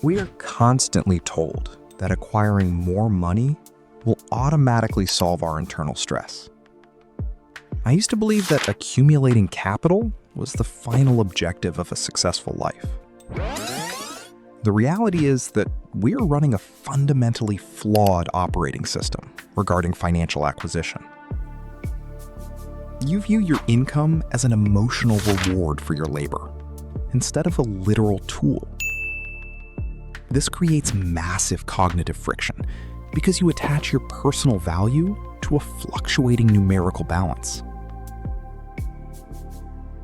We are constantly told that acquiring more money will automatically solve our internal stress. I used to believe that accumulating capital was the final objective of a successful life. The reality is that we are running a fundamentally flawed operating system regarding financial acquisition. You view your income as an emotional reward for your labor, instead of a literal tool. This creates massive cognitive friction because you attach your personal value to a fluctuating numerical balance.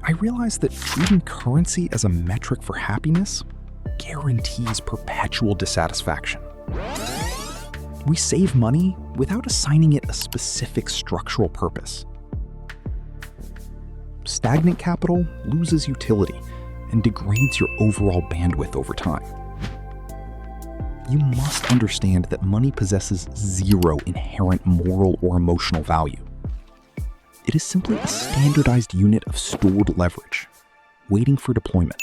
I realized that treating currency as a metric for happiness guarantees perpetual dissatisfaction. We save money without assigning it a specific structural purpose. Stagnant capital loses utility and degrades your overall bandwidth over time. You must understand that money possesses zero inherent moral or emotional value. It is simply a standardized unit of stored leverage, waiting for deployment.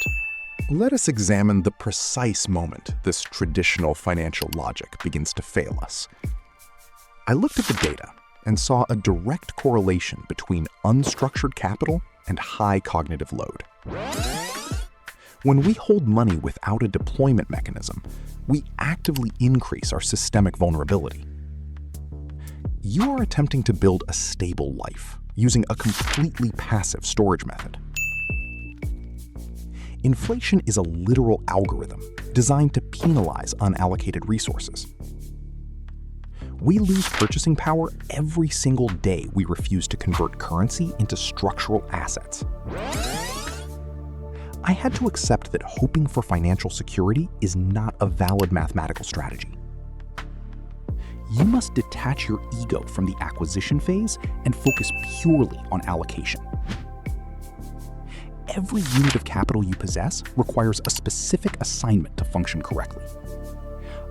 Let us examine the precise moment this traditional financial logic begins to fail us. I looked at the data and saw a direct correlation between unstructured capital and high cognitive load. When we hold money without a deployment mechanism, we actively increase our systemic vulnerability. You are attempting to build a stable life using a completely passive storage method. Inflation is a literal algorithm designed to penalize unallocated resources. We lose purchasing power every single day we refuse to convert currency into structural assets. I had to accept that hoping for financial security is not a valid mathematical strategy. You must detach your ego from the acquisition phase and focus purely on allocation. Every unit of capital you possess requires a specific assignment to function correctly.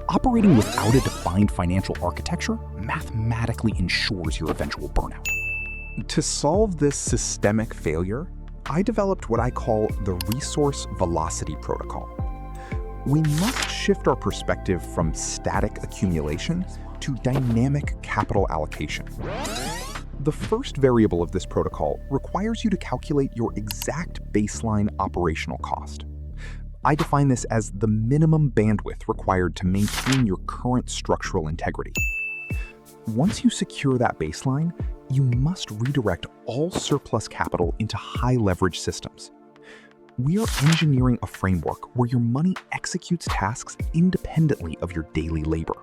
Operating without a defined financial architecture mathematically ensures your eventual burnout. To solve this systemic failure, I developed what I call the resource velocity protocol. We must shift our perspective from static accumulation to dynamic capital allocation. The first variable of this protocol requires you to calculate your exact baseline operational cost. I define this as the minimum bandwidth required to maintain your current structural integrity. Once you secure that baseline, you must redirect all surplus capital into high-leverage systems. We are engineering a framework where your money executes tasks independently of your daily labor.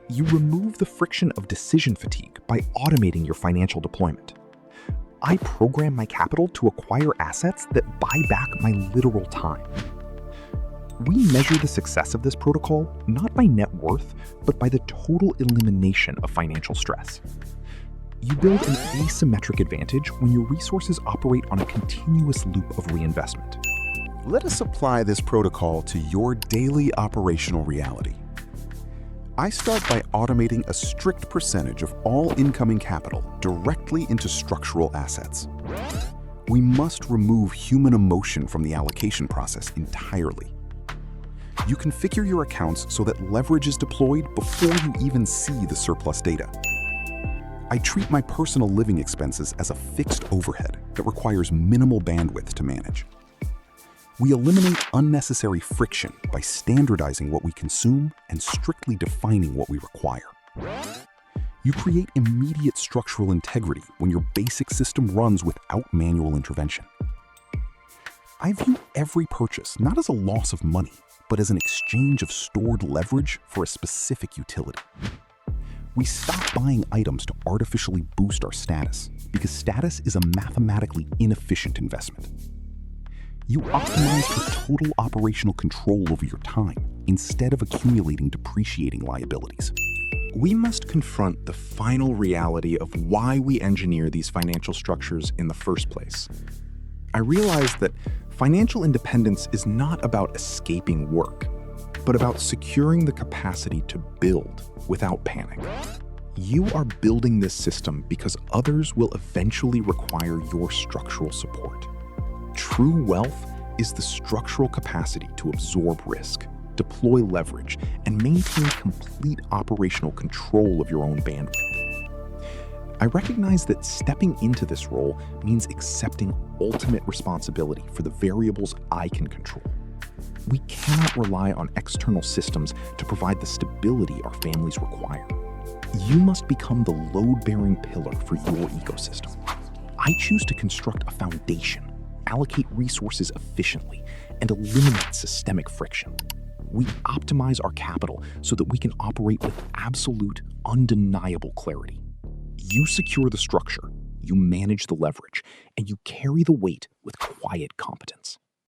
You remove the friction of decision fatigue by automating your financial deployment. I program my capital to acquire assets that buy back my literal time. We measure the success of this protocol not by net worth, but by the total elimination of financial stress. You build an asymmetric advantage when your resources operate on a continuous loop of reinvestment. Let us apply this protocol to your daily operational reality. I start by automating a strict percentage of all incoming capital directly into structural assets. We must remove human emotion from the allocation process entirely. You configure your accounts so that leverage is deployed before you even see the surplus data. I treat my personal living expenses as a fixed overhead that requires minimal bandwidth to manage. We eliminate unnecessary friction by standardizing what we consume and strictly defining what we require. You create immediate structural integrity when your basic system runs without manual intervention. I view every purchase not as a loss of money, but as an exchange of stored leverage for a specific utility. We stop buying items to artificially boost our status, because status is a mathematically inefficient investment. You optimize for total operational control over your time instead of accumulating depreciating liabilities. We must confront the final reality of why we engineer these financial structures in the first place. I realized that financial independence is not about escaping work, but about securing the capacity to build without panic. You are building this system because others will eventually require your structural support. True wealth is the structural capacity to absorb risk, deploy leverage, and maintain complete operational control of your own bandwidth. I recognize that stepping into this role means accepting ultimate responsibility for the variables I can control. We cannot rely on external systems to provide the stability our families require. You must become the load-bearing pillar for your ecosystem. I choose to construct a foundation, allocate resources efficiently, and eliminate systemic friction. We optimize our capital so that we can operate with absolute, undeniable clarity. You secure the structure, you manage the leverage, and you carry the weight with quiet competence.